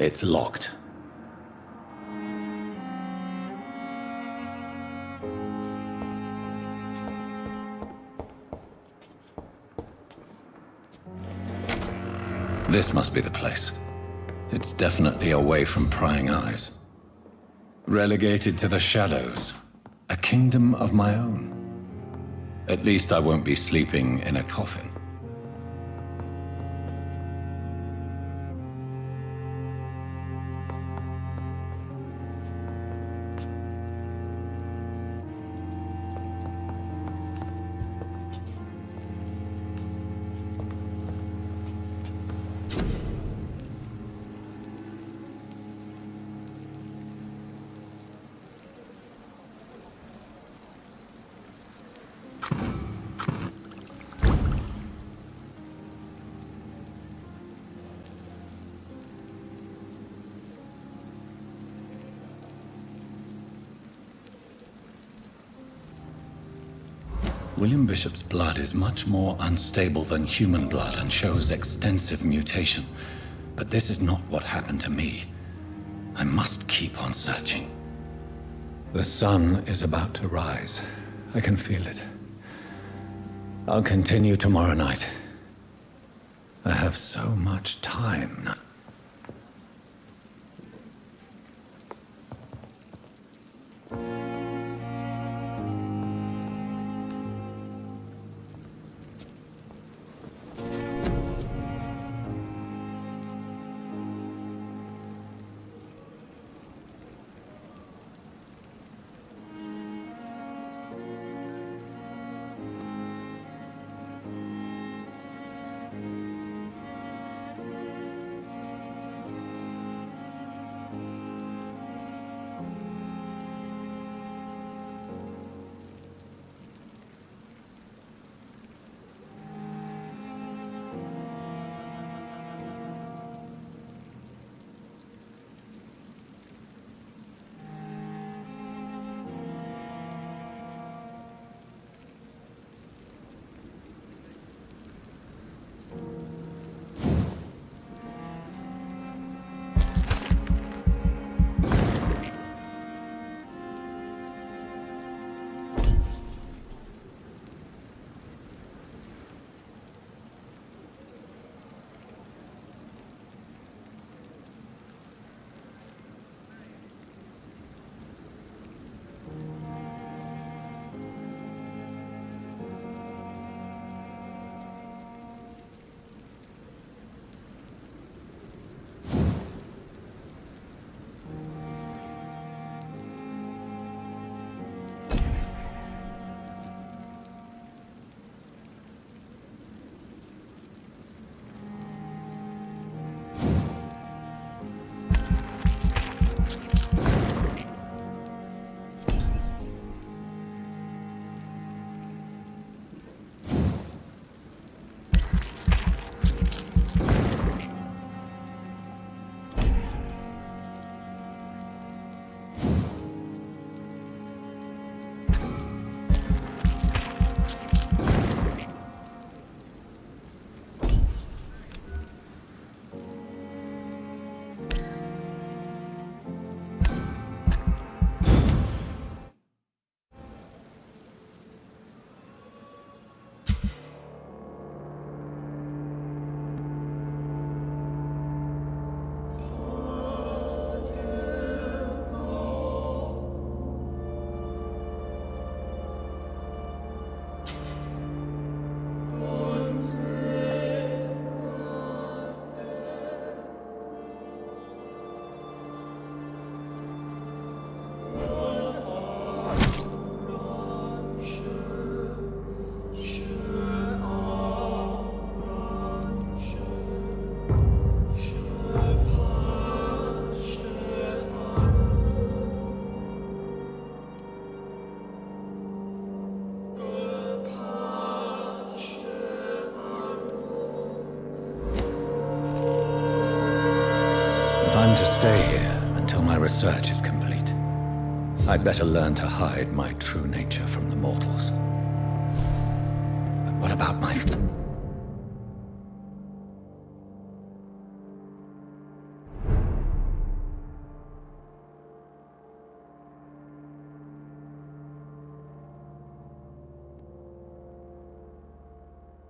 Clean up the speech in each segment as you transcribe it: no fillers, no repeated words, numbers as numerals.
It's locked. This must be the place. It's definitely away from prying eyes. Relegated to the shadows. A kingdom of my own. At least I won't be sleeping in a coffin. William Bishop's blood is much more unstable than human blood and shows extensive mutation. But this is not what happened to me. I must keep on searching. The sun is about to rise. I can feel it. I'll continue tomorrow night. I have so much time now. I'm to stay here until my research is complete. I'd better learn to hide my true nature from the mortals. But what about my...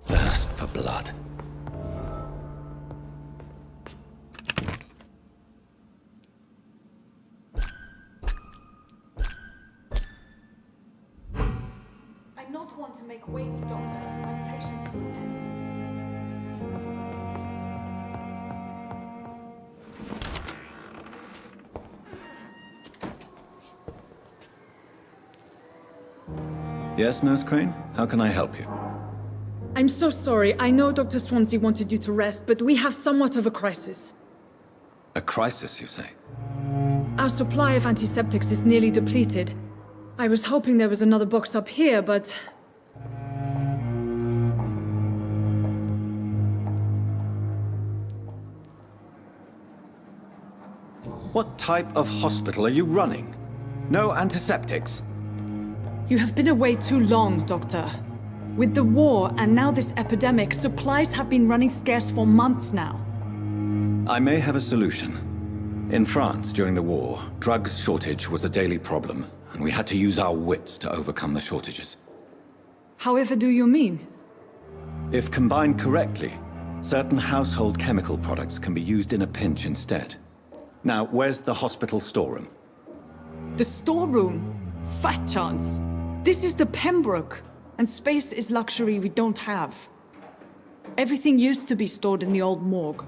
thirst for blood. I'm not one to make wait, Doctor. I've patients to attend. Yes, Nurse Crane? How can I help you? I'm so sorry. I know Dr. Swansea wanted you to rest, but we have somewhat of a crisis. A crisis, you say? Our supply of antiseptics is nearly depleted. I was hoping there was another box up here, but... What type of hospital are you running? No antiseptics? You have been away too long, Doctor. With the war and now this epidemic, supplies have been running scarce for months now. I may have a solution. In France, during the war, drugs shortage was a daily problem, and we had to use our wits to overcome the shortages. However do you mean? If combined correctly, certain household chemical products can be used in a pinch instead. Now, where's the hospital storeroom? The storeroom? Fat chance. This is the Pembroke, and space is luxury we don't have. Everything used to be stored in the old morgue.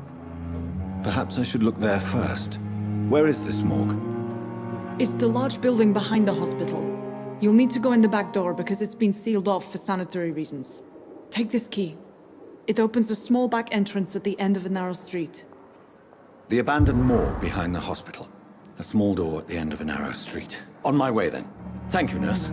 Perhaps I should look there first. Where is this morgue? It's the large building behind the hospital. You'll need to go in the back door because it's been sealed off for sanitary reasons. Take this key. It opens a small back entrance at the end of a narrow street. The abandoned morgue behind the hospital. A small door at the end of a narrow street. On my way then. Thank you, nurse.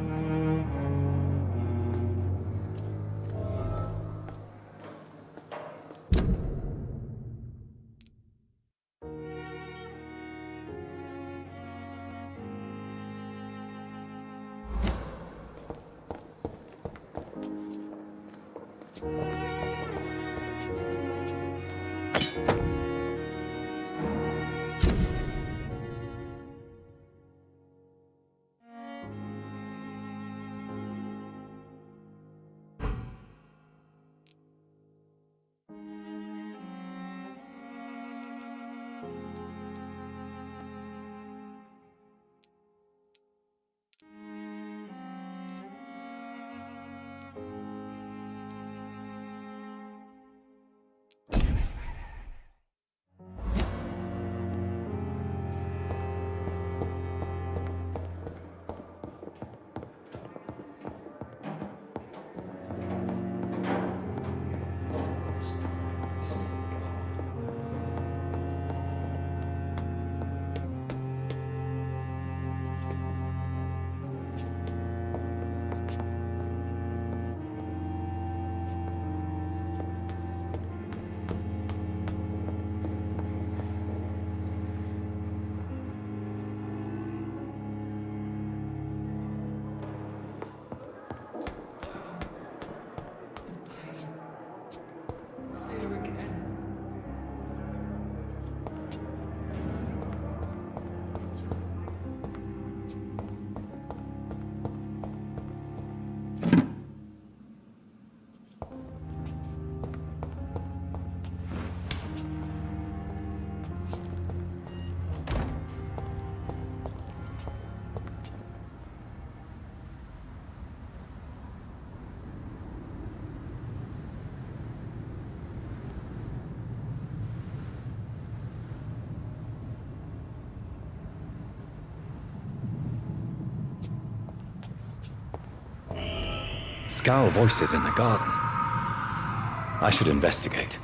Scowl voices in the garden. I should investigate.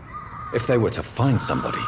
If they were to find somebody.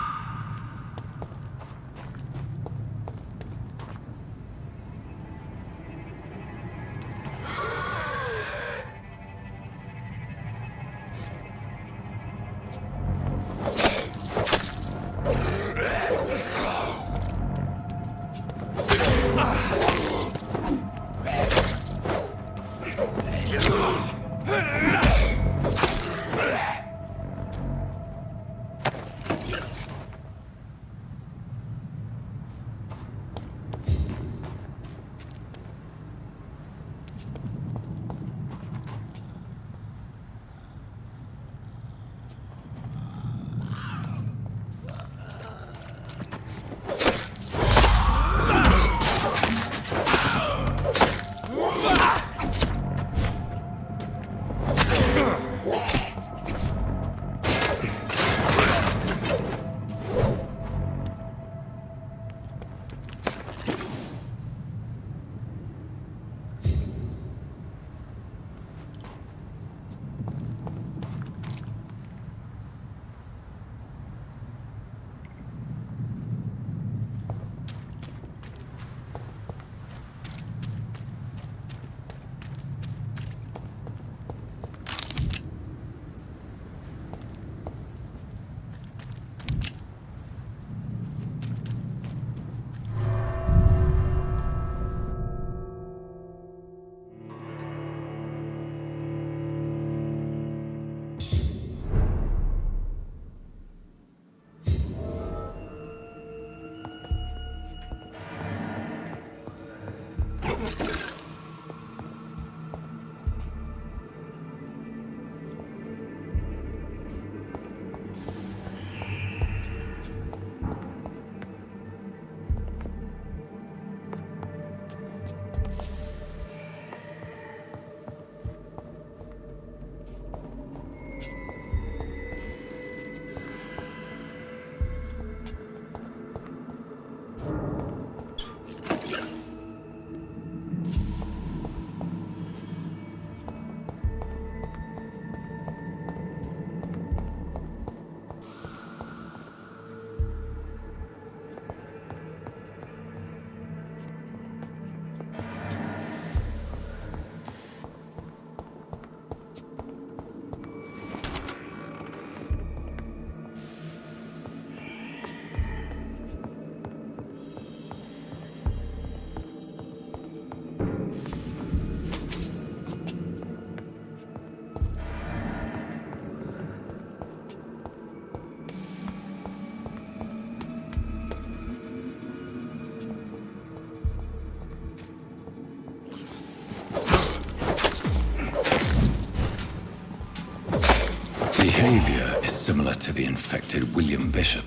Behavior is similar to the infected William Bishop.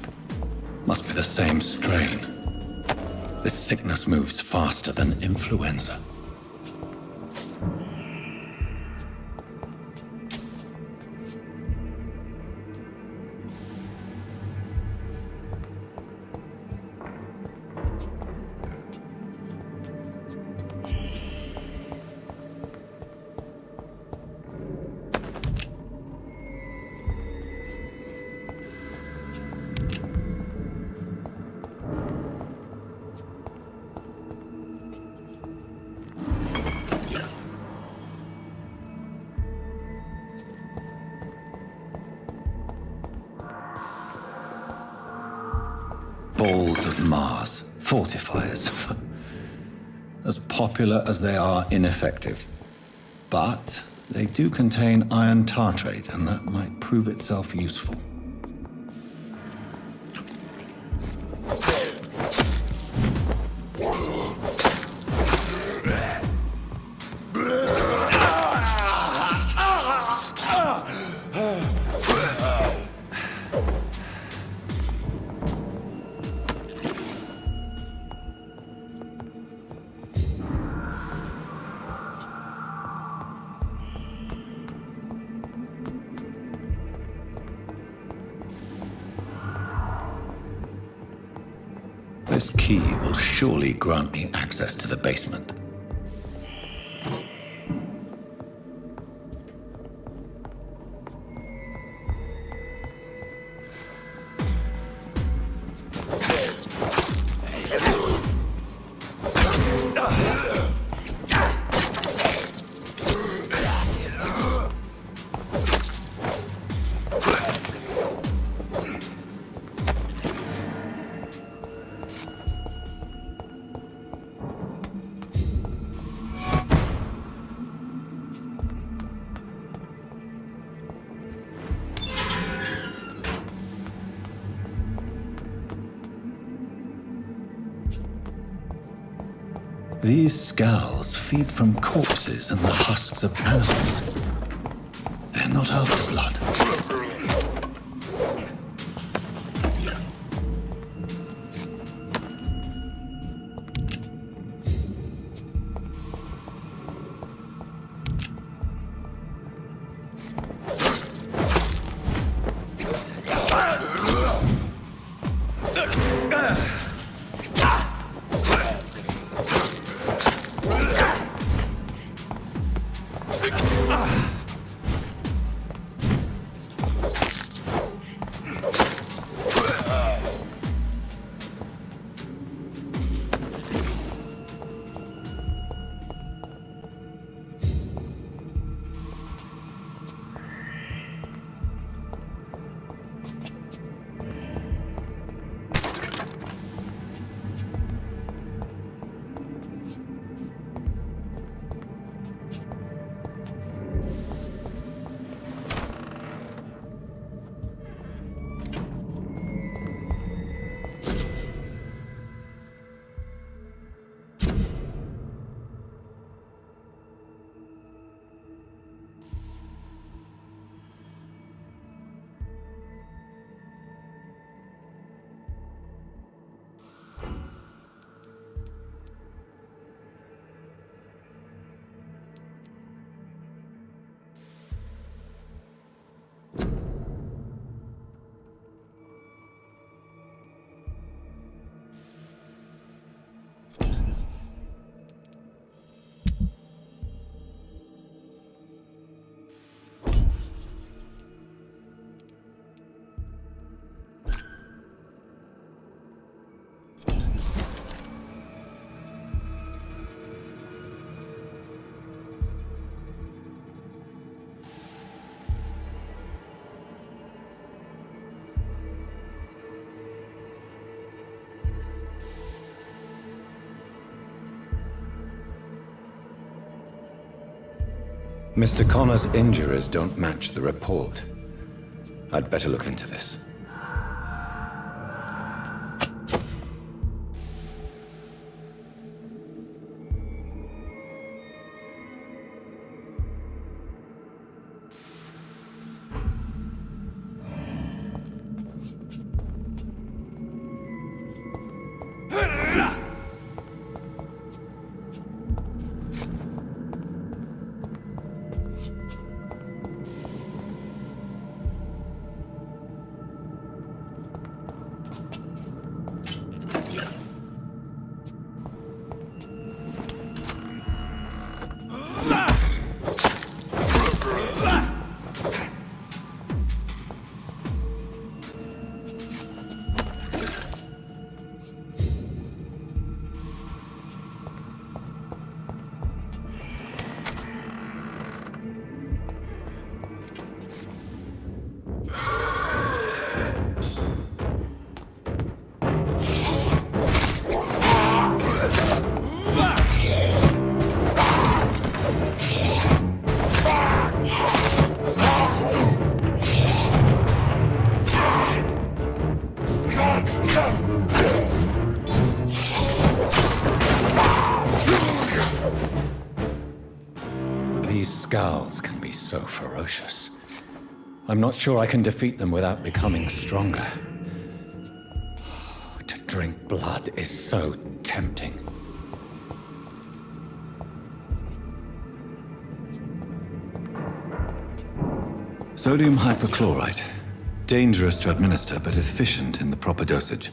Must be the same strain. This sickness moves faster than influenza. Balls of Mars, fortifiers. As popular as they are ineffective. But they do contain iron tartrate, and that might prove itself useful. This key will surely grant me access to the basement. These scowls feed from corpses and the husks of animals. They're not after blood. Mr. Connor's injuries don't match the report. I'd better look into this. These scowls can be so ferocious. I'm not sure I can defeat them without becoming stronger. To drink blood is so tempting. Sodium hypochlorite. Dangerous to administer, but efficient in the proper dosage.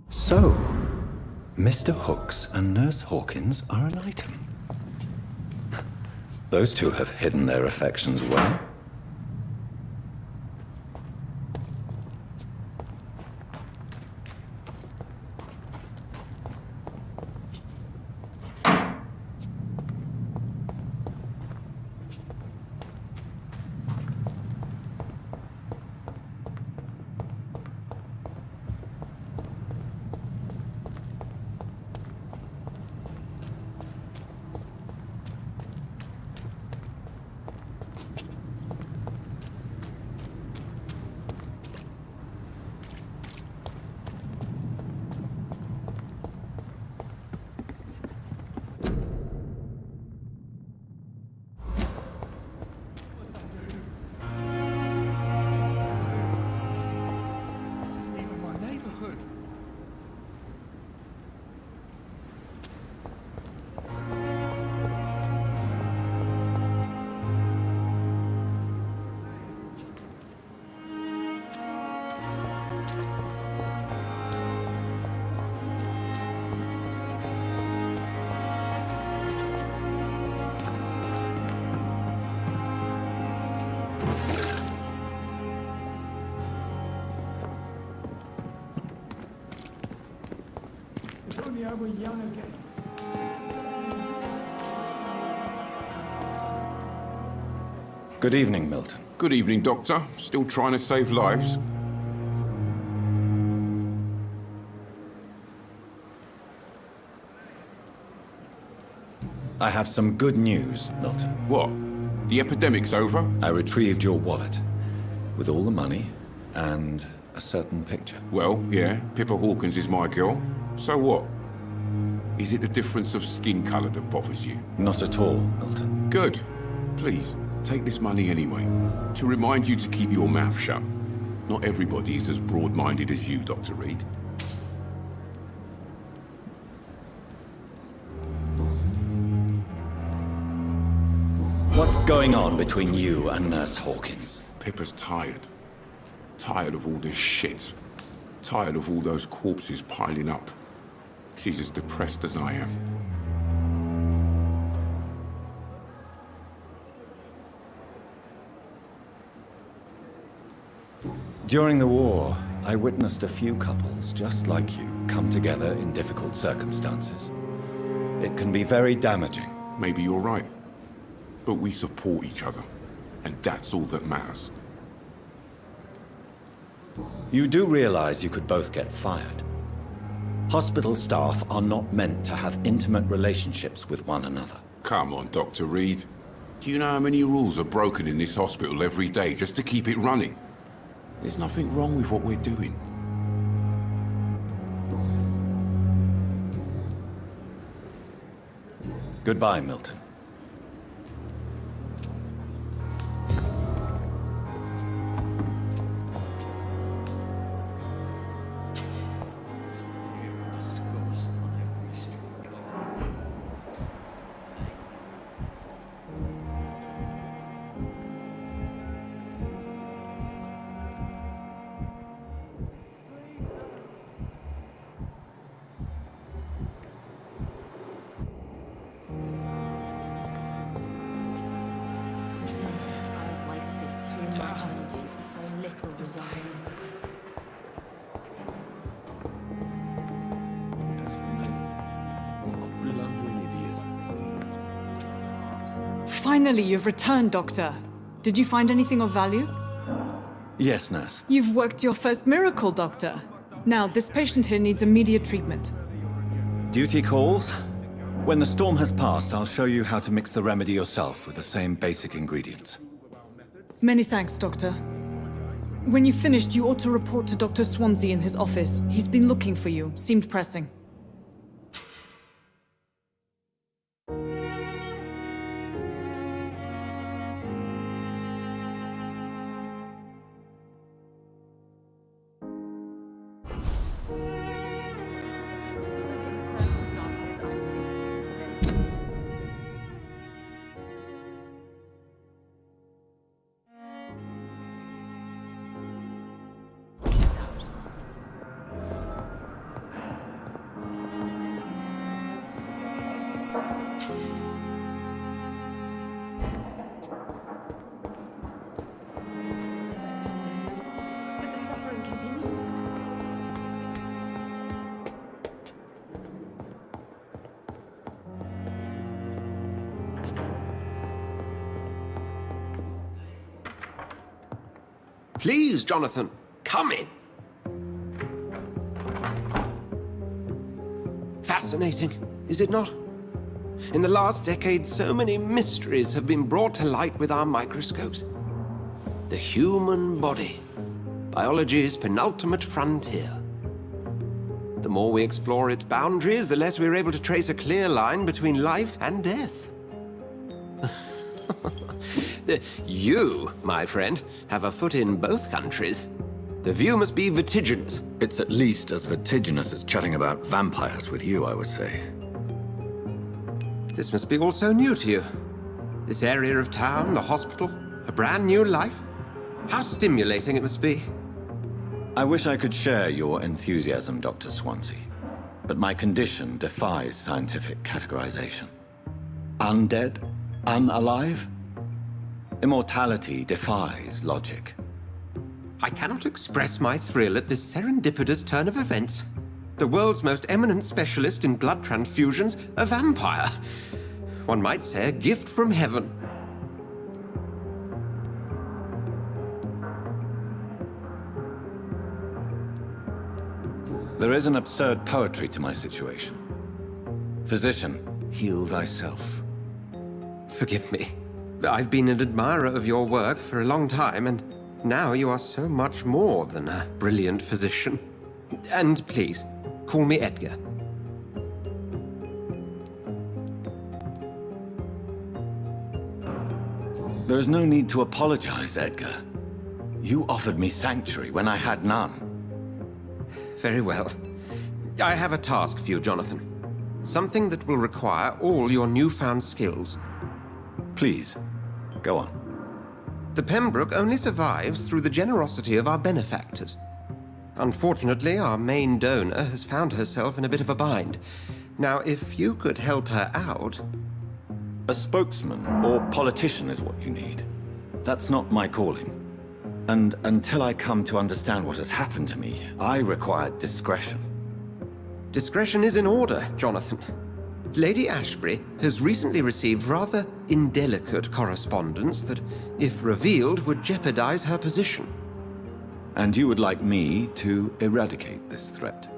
So, Mr. Hooks and Nurse Hawkins are an item. Those two have hidden their affections well. Good evening, Milton. Good evening, Doctor. Still trying to save lives? I have some good news, Milton. What? The epidemic's over? I retrieved your wallet with all the money and a certain picture. Well, yeah, Pippa Hawkins is my girl. So what? Is it the difference of skin colour that bothers you? Not at all, Milton. Good. Please, take this money anyway. To remind you to keep your mouth shut. Not everybody is as broad-minded as you, Dr. Reed. What's going on between you and Nurse Hawkins? Pippa's tired. Tired of all this shit. Tired of all those corpses piling up. She's as depressed as I am. During the war, I witnessed a few couples just like you come together in difficult circumstances. It can be very damaging. Maybe you're right. But we support each other. And that's all that matters. You do realize you could both get fired. Hospital staff are not meant to have intimate relationships with one another. Come on, Dr. Reed. Do you know how many rules are broken in this hospital every day just to keep it running? There's nothing wrong with what we're doing. Goodbye, Milton. Finally, you've returned, Doctor. Did you find anything of value? Yes, nurse. You've worked your first miracle, Doctor. Now, this patient here needs immediate treatment. Duty calls. When the storm has passed, I'll show you how to mix the remedy yourself with the same basic ingredients. Many thanks, Doctor. When you've finished, you ought to report to Dr. Swansea in his office. He's been looking for you. Seemed pressing. Please, Jonathan, come in. Fascinating, is it not? In the last decade, so many mysteries have been brought to light with our microscopes. The human body, biology's penultimate frontier. The more we explore its boundaries, the less we're able to trace a clear line between life and death. You, my friend, have a foot in both countries. The view must be vertiginous. It's at least as vertiginous as chatting about vampires with you, I would say. This must be all so new to you. This area of town, the hospital, a brand new life. How stimulating it must be. I wish I could share your enthusiasm, Dr. Swansea, but my condition defies scientific categorization. Undead? Unalive? Immortality defies logic. I cannot express my thrill at this serendipitous turn of events. The world's most eminent specialist in blood transfusions, a vampire. One might say a gift from heaven. There is an absurd poetry to my situation. Physician, heal thyself. Forgive me. I've been an admirer of your work for a long time, and now you are so much more than a brilliant physician. And please, call me Edgar. There is no need to apologize, Edgar. You offered me sanctuary when I had none. Very well. I have a task for you, Jonathan. Something that will require all your newfound skills. Please, go on. The Pembroke only survives through the generosity of our benefactors. Unfortunately, our main donor has found herself in a bit of a bind. Now, if you could help her out... A spokesman or politician is what you need. That's not my calling. And until I come to understand what has happened to me, I require discretion. Discretion is in order, Jonathan. Lady Ashbury has recently received rather indelicate correspondence that, if revealed, would jeopardize her position. And you would like me to eradicate this threat?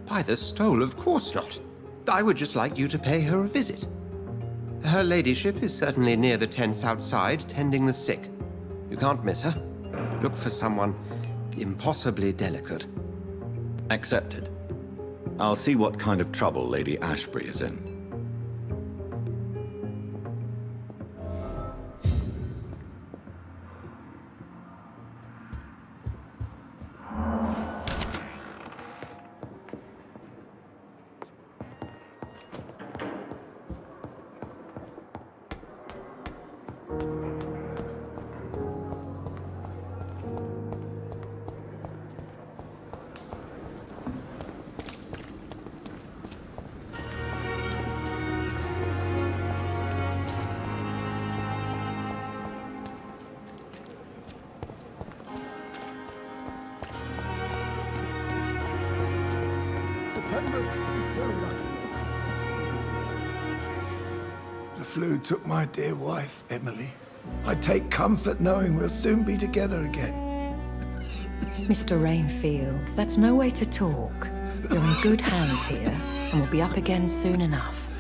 By the stole, of course not. I would just like you to pay her a visit. Her ladyship is certainly near the tents outside, tending the sick. You can't miss her. Look for someone impossibly delicate. Accepted. I'll see what kind of trouble Lady Ashbury is in. The flu took my dear wife, Emily. I take comfort knowing we'll soon be together again. Mr. Rainfield, that's no way to talk. You're in good hands here, and we'll be up again soon enough.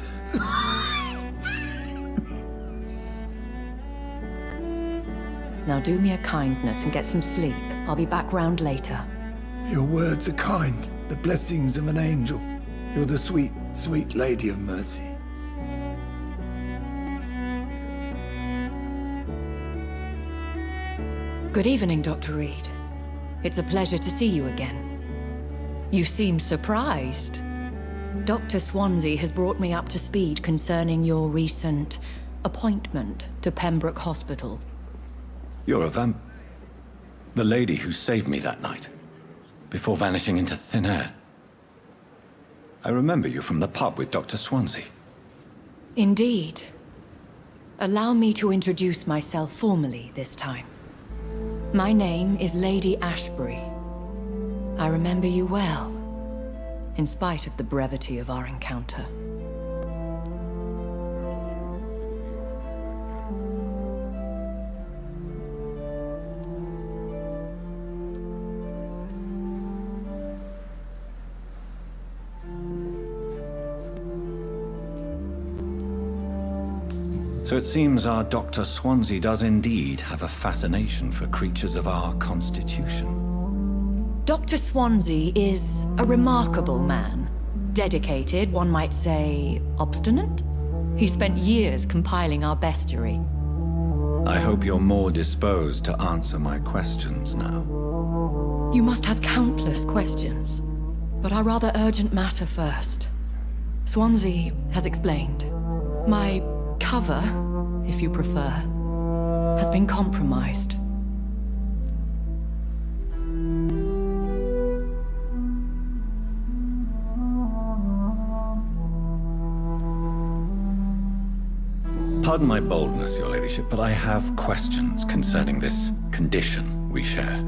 Now do me a kindness and get some sleep. I'll be back round later. Your words are kind, the blessings of an angel. You're the sweet, sweet Lady of Mercy. Good evening, Dr. Reed. It's a pleasure to see you again. You seem surprised. Dr. Swansea has brought me up to speed concerning your recent appointment to Pembroke Hospital. You're a the lady who saved me that night, before vanishing into thin air. I remember you from the pub with Dr. Swansea. Indeed. Allow me to introduce myself formally this time. My name is Lady Ashbury. I remember you well, in spite of the brevity of our encounter. So it seems our Dr. Swansea does indeed have a fascination for creatures of our constitution. Dr. Swansea is a remarkable man. Dedicated, one might say, obstinate? He spent years compiling our bestiary. I hope you're more disposed to answer my questions now. You must have countless questions, but our rather urgent matter first. Swansea has explained. My cover, if you prefer, has been compromised. Pardon my boldness, Your Ladyship, but I have questions concerning this condition we share.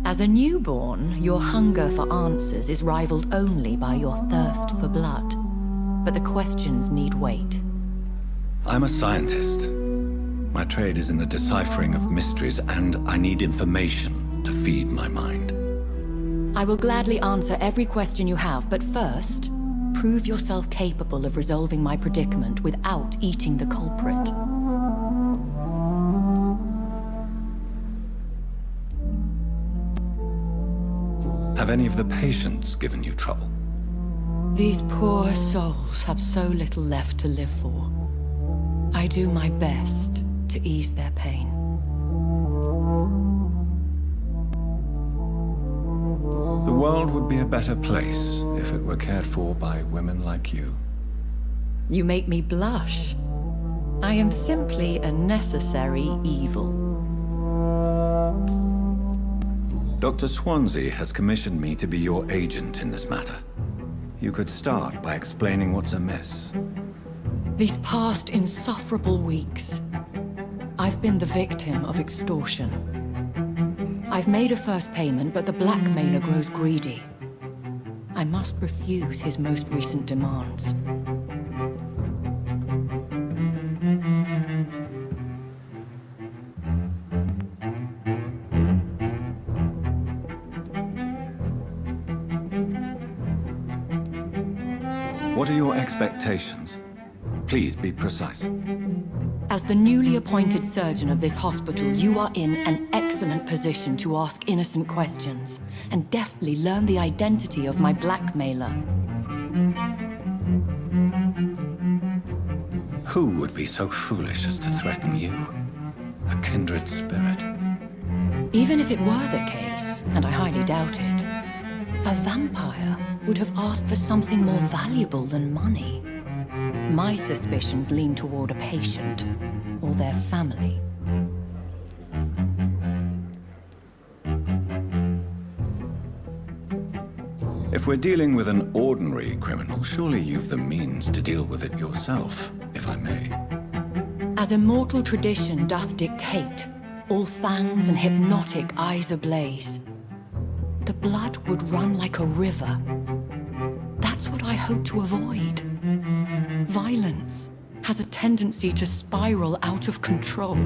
As a newborn, your hunger for answers is rivaled only by your thirst for blood. But the questions need wait. I'm a scientist. My trade is in the deciphering of mysteries, and I need information to feed my mind. I will gladly answer every question you have, but first, prove yourself capable of resolving my predicament without eating the culprit. Have any of the patients given you trouble? These poor souls have so little left to live for. I do my best to ease their pain. The world would be a better place if it were cared for by women like you. You make me blush. I am simply a necessary evil. Dr. Swansea has commissioned me to be your agent in this matter. You could start by explaining what's amiss. These past insufferable weeks, I've been the victim of extortion. I've made a first payment, but the blackmailer grows greedy. I must refuse his most recent demands. What are your expectations? Please be precise. As the newly appointed surgeon of this hospital, you are in an excellent position to ask innocent questions and deftly learn the identity of my blackmailer. Who would be so foolish as to threaten you? A kindred spirit. Even if it were the case, and I highly doubt it, a vampire would have asked for something more valuable than money. My suspicions lean toward a patient or their family. If we're dealing with an ordinary criminal, surely you've the means to deal with it yourself, if I may. As immortal tradition doth dictate, all fangs and hypnotic eyes ablaze, the blood would run like a river. That's what I hope to avoid. Violence has a tendency to spiral out of control.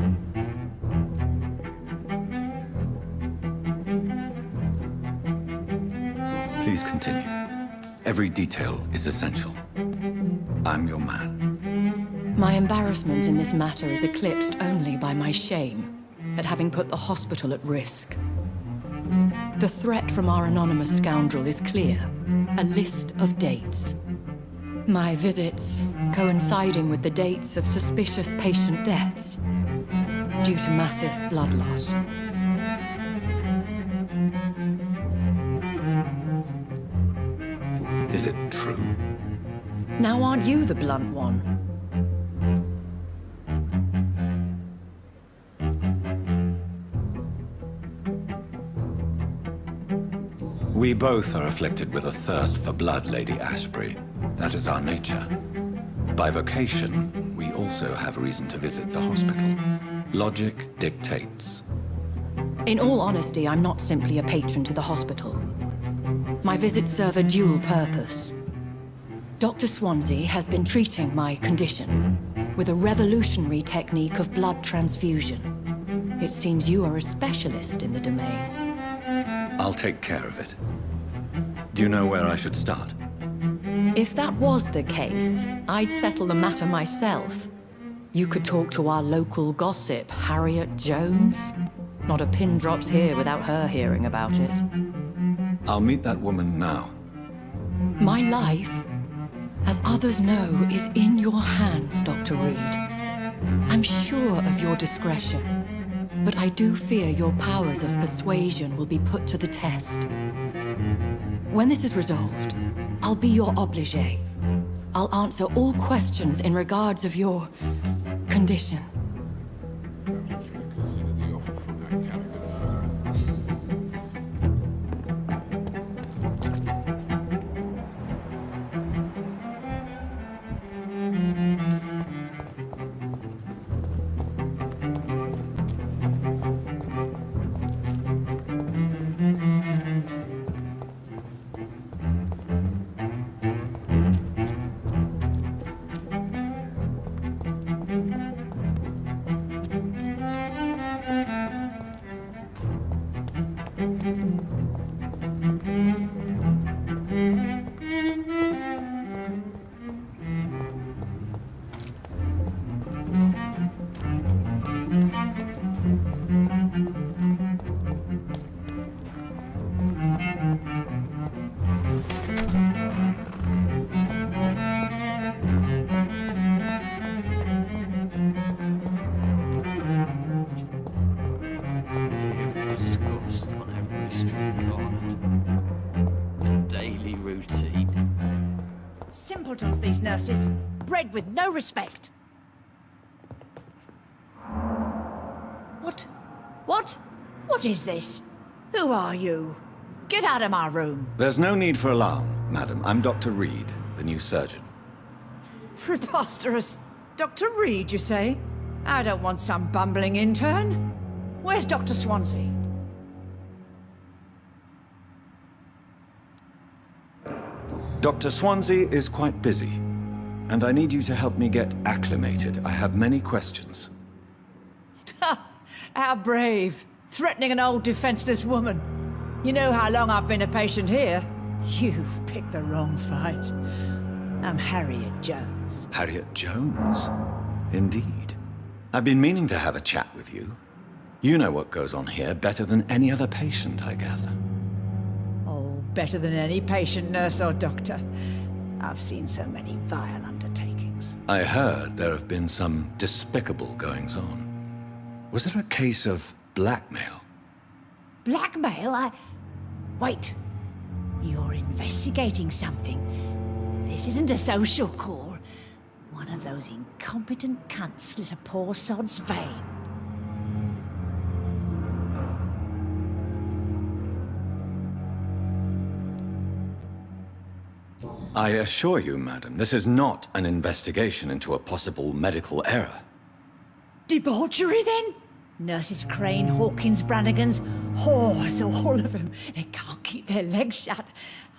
Please continue. Every detail is essential. I'm your man. My embarrassment in this matter is eclipsed only by my shame at having put the hospital at risk. The threat from our anonymous scoundrel is clear. A list of dates. My visits coinciding with the dates of suspicious patient deaths due to massive blood loss. Is it true? Now aren't you the blunt one? We both are afflicted with a thirst for blood, Lady Ashbury. That is our nature. By vocation, we also have reason to visit the hospital. Logic dictates. In all honesty, I'm not simply a patron to the hospital. My visits serve a dual purpose. Dr. Swansea has been treating my condition with a revolutionary technique of blood transfusion. It seems you are a specialist in the domain. I'll take care of it. Do you know where I should start? If that was the case, I'd settle the matter myself. You could talk to our local gossip, Harriet Jones. Not a pin drops here without her hearing about it. I'll meet that woman now. My life, as others know, is in your hands, Dr. Reed. I'm sure of your discretion, but I do fear your powers of persuasion will be put to the test. When this is resolved, I'll be your obligé. I'll answer all questions in regards of your condition. Consider the offer from that Callaghan firm. Disgust on every street corner. A daily routine. Simpletons, these nurses. Bred with no respect. What? What? What is this? Who are you? Get out of my room. There's no need for alarm, madam. I'm Dr. Reed, the new surgeon. Preposterous. Dr. Reed, you say? I don't want some bumbling intern. Where's Dr. Swansea? Dr. Swansea is quite busy, and I need you to help me get acclimated. I have many questions. How brave. Threatening an old defenseless woman. You know how long I've been a patient here? You've picked the wrong fight. I'm Harriet Jones. Harriet Jones? Indeed. I've been meaning to have a chat with you. You know what goes on here better than any other patient, I gather. Oh, better than any patient, nurse or doctor. I've seen so many vile undertakings. I heard there have been some despicable goings-on. Was there a case of blackmail? Blackmail? Wait. You're investigating something. This isn't a social call. One of those incompetent cunts slit a poor sod's vein. I assure you, madam, this is not an investigation into a possible medical error. Debauchery, then? Nurses Crane, Hawkins, Brannigans, whores, all of them. They can't keep their legs shut.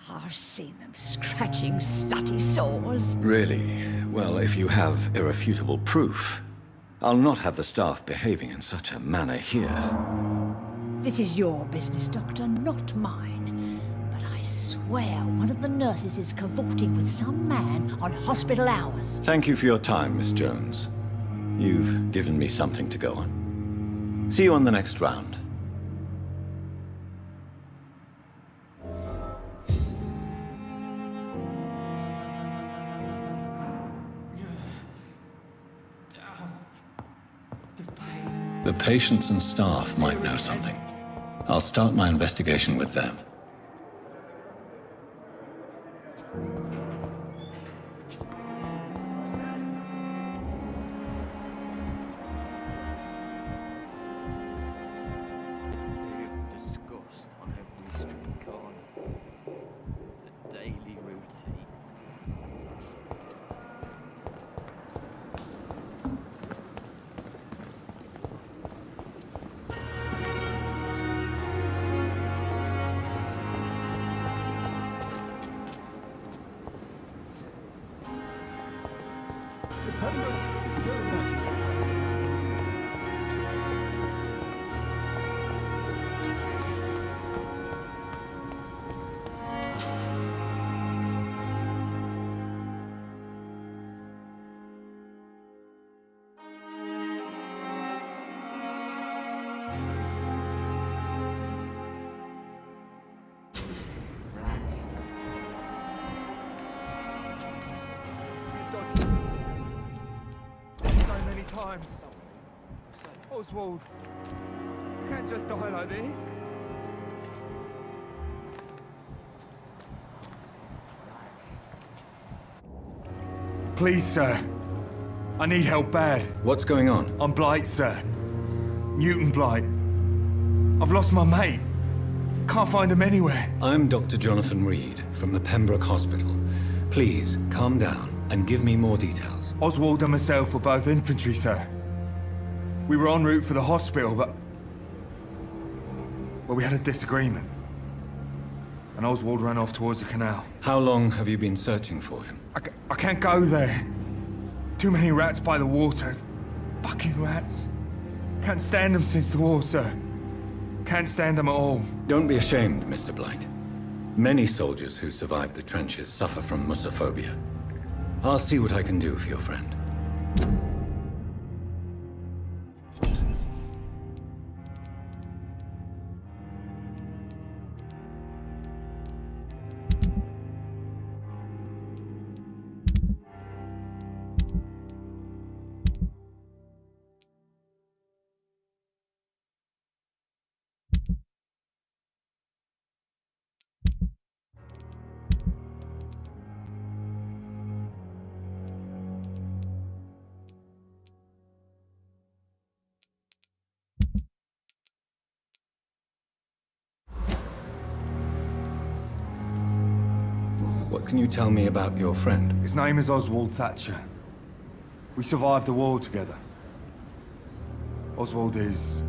I've seen them scratching slutty sores. Really? Well, if you have irrefutable proof, I'll not have the staff behaving in such a manner here. This is your business, Doctor, not mine. But I swear one of the nurses is cavorting with some man on hospital hours. Thank you for your time, Miss Jones. You've given me something to go on. See you on the next round. The patients and staff might know something. I'll start my investigation with them. Disgust on every street corner. A daily routine. times. Oswald, you can't just die like this. Please, sir. I need help bad. What's going on? I'm Blight, sir. Newton Blight. I've lost my mate. Can't find him anywhere. I'm Dr. Jonathan Reed from the Pembroke Hospital. Please, calm down and give me more details. Oswald and myself were both infantry, sir. We were en route for the hospital, but... well, we had a disagreement. And Oswald ran off towards the canal. How long have you been searching for him? I can't go there. Too many rats by the water. Fucking rats. Can't stand them since the war, sir. Can't stand them at all. Don't be ashamed, Mr. Blight. Many soldiers who survived the trenches suffer from musophobia. I'll see what I can do for your friend. What can you tell me about your friend? His name is Oswald Thatcher. We survived the war together. Oswald is...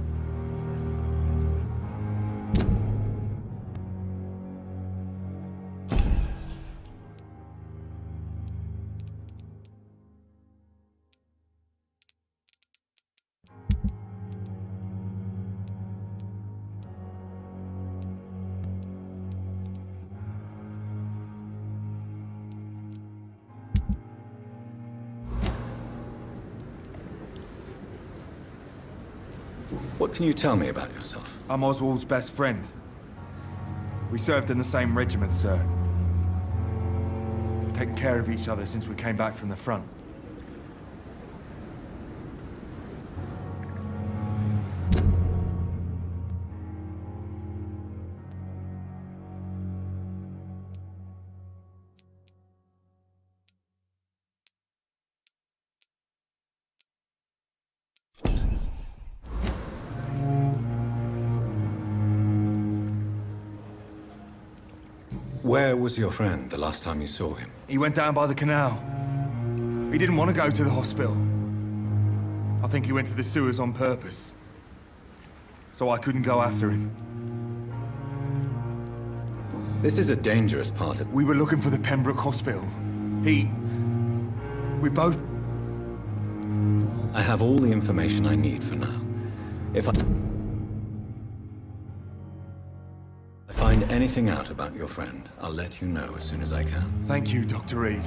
What can you tell me about yourself? I'm Oswald's best friend. We served in the same regiment, sir. We've taken care of each other since we came back from the front. Where was your friend the last time you saw him? He went down by the canal. He didn't want to go to the hospital. I think he went to the sewers on purpose. So I couldn't go after him. This is a dangerous part of... We were looking for the Pembroke Hospital. We both... I have all the information I need for now. If I find anything out about your friend, I'll let you know as soon as I can. Thank you, Dr. Reed.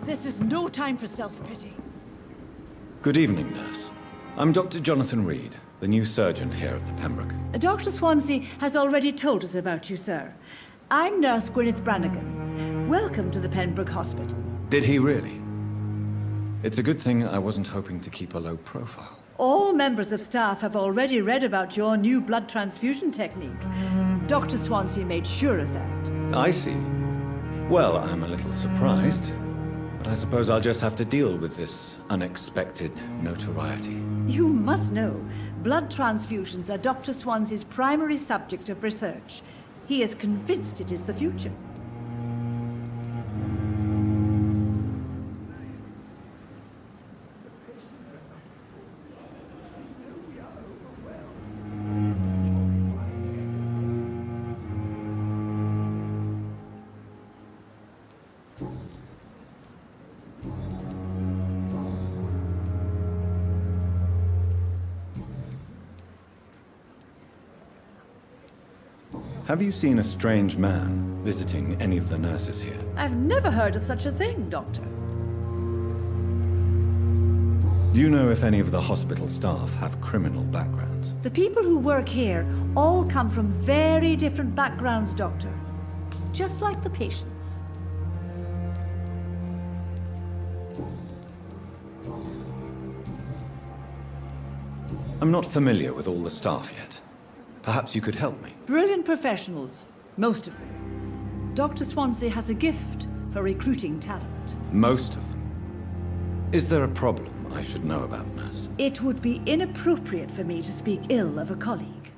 This is no time for self-pity. Good evening, nurse. I'm Dr. Jonathan Reed, the new surgeon here at the Pembroke. Dr. Swansea has already told us about you, sir. I'm Nurse Gwyneth Brannigan. Welcome to the Pembroke Hospital. Did he really? It's a good thing I wasn't hoping to keep a low profile. All members of staff have already read about your new blood transfusion technique. Dr. Swansea made sure of that. I see. Well, I'm a little surprised, but I suppose I'll just have to deal with this unexpected notoriety. You must know, blood transfusions are Dr. Swansea's primary subject of research. He is convinced it is the future. Have you seen a strange man visiting any of the nurses here? I've never heard of such a thing, Doctor. Do you know if any of the hospital staff have criminal backgrounds? The people who work here all come from very different backgrounds, Doctor. Just like the patients. I'm not familiar with all the staff yet. Perhaps you could help me. Brilliant professionals, most of them. Dr. Swansea has a gift for recruiting talent. Most of them. Is there a problem I should know about, nurse? It would be inappropriate for me to speak ill of a colleague.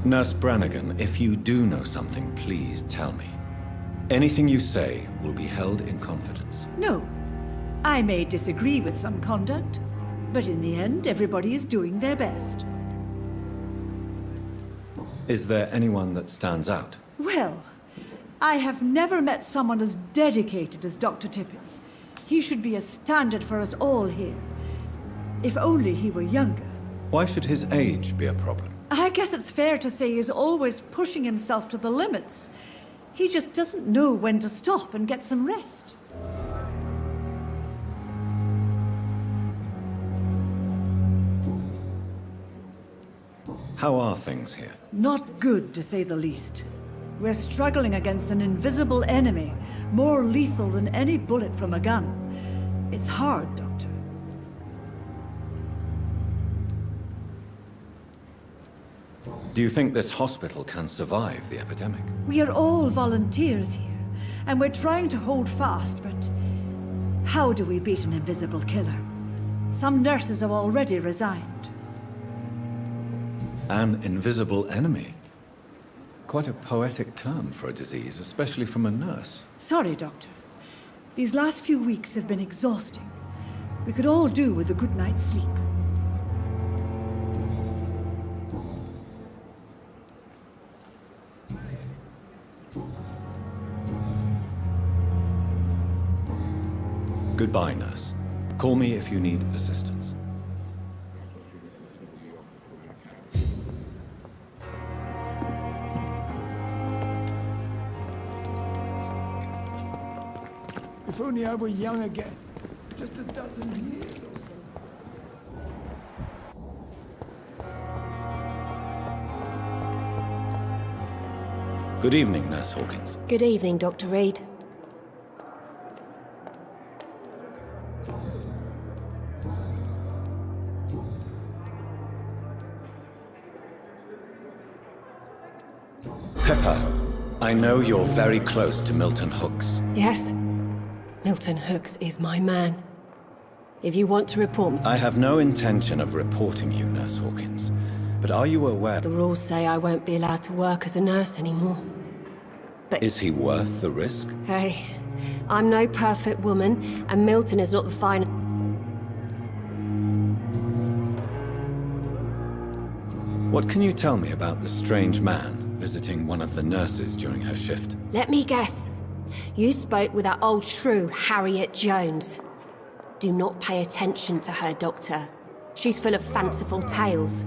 Nurse Brannigan, if you do know something, please tell me. Anything you say will be held in confidence. No. I may disagree with some conduct, but in the end, everybody is doing their best. Is there anyone that stands out? Well, I have never met someone as dedicated as Dr. Tippett. He should be a standard for us all here. If only he were younger. Why should his age be a problem? I guess it's fair to say he's always pushing himself to the limits. He just doesn't know when to stop and get some rest. How are things here? Not good, to say the least. We're struggling against an invisible enemy, more lethal than any bullet from a gun. It's hard, Doctor. Do you think this hospital can survive the epidemic? We are all volunteers here, and we're trying to hold fast, but how do we beat an invisible killer? Some nurses have already resigned. An invisible enemy? Quite a poetic term for a disease, especially from a nurse. Sorry, Doctor. These last few weeks have been exhausting. We could all do with a good night's sleep. Goodbye, nurse. Call me if you need assistance. If only I were young again. Just a dozen years or so. Good evening, Nurse Hawkins. Good evening, Dr. Reed. Pepper, I know you're very close to Milton Hooks. Yes? Milton Hooks is my man. If you want to report me... I have no intention of reporting you, Nurse Hawkins. But are you aware... The rules say I won't be allowed to work as a nurse anymore. But... Is he worth the risk? Hey, I'm no perfect woman, and Milton is not the fine... What can you tell me about the strange man visiting one of the nurses during her shift? Let me guess. You spoke with that old shrew, Harriet Jones. Do not pay attention to her, Doctor. She's full of fanciful tales.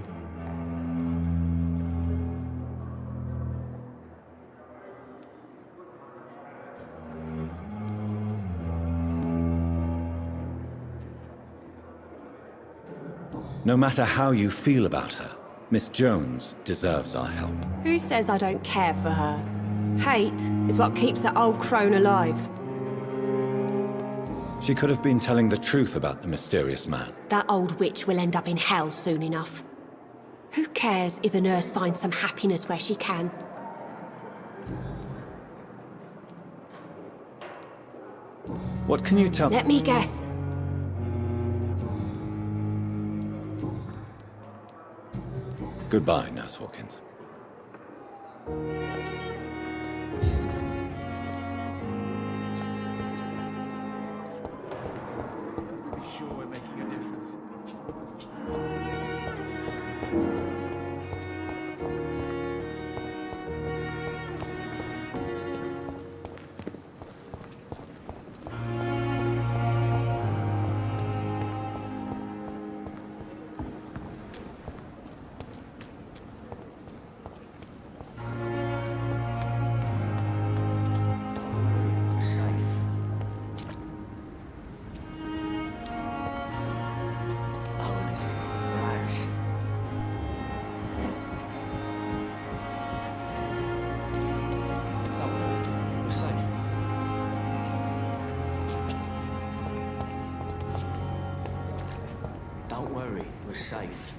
No matter how you feel about her, Miss Jones deserves our help. Who says I don't care for her? Hate is what keeps that old crone alive. She could have been telling the truth about the mysterious man. That old witch will end up in hell soon enough. Who cares if a nurse finds some happiness where she can? What can you tell... Let me guess. Goodbye, Nurse Hawkins. Be sure we're making a difference. safe.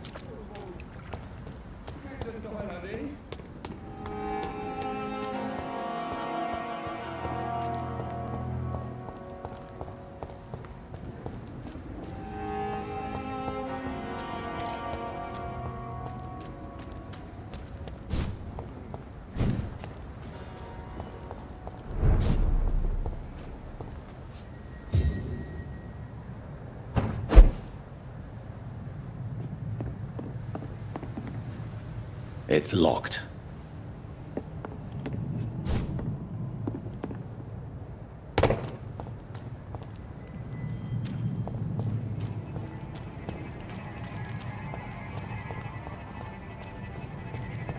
It's locked.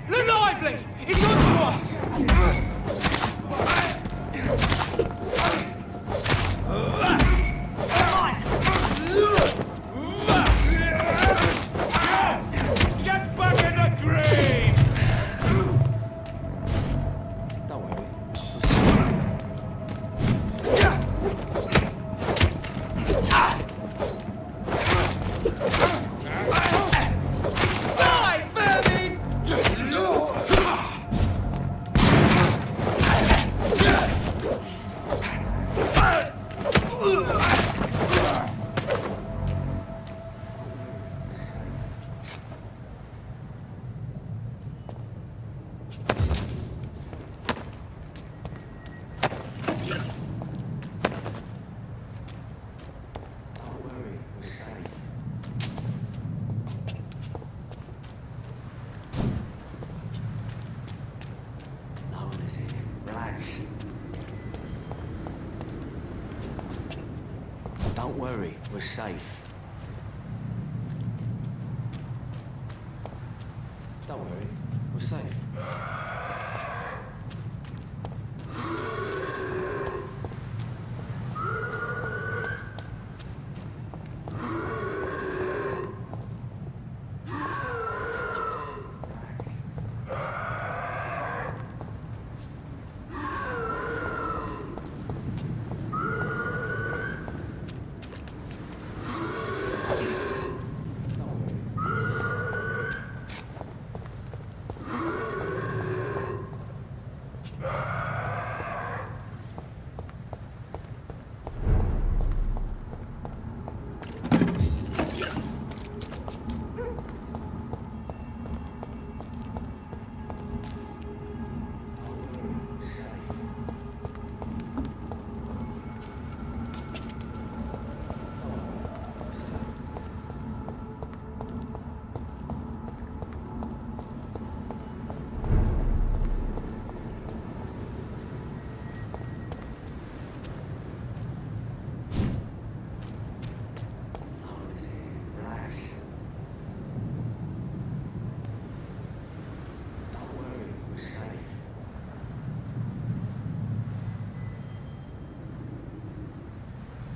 Look lively! It's on to us! Get back in the grave! Don't worry. Die, Vermin! Don't worry, we're safe. No one is here. Relax. Don't worry, we're safe. Don't worry, we're safe.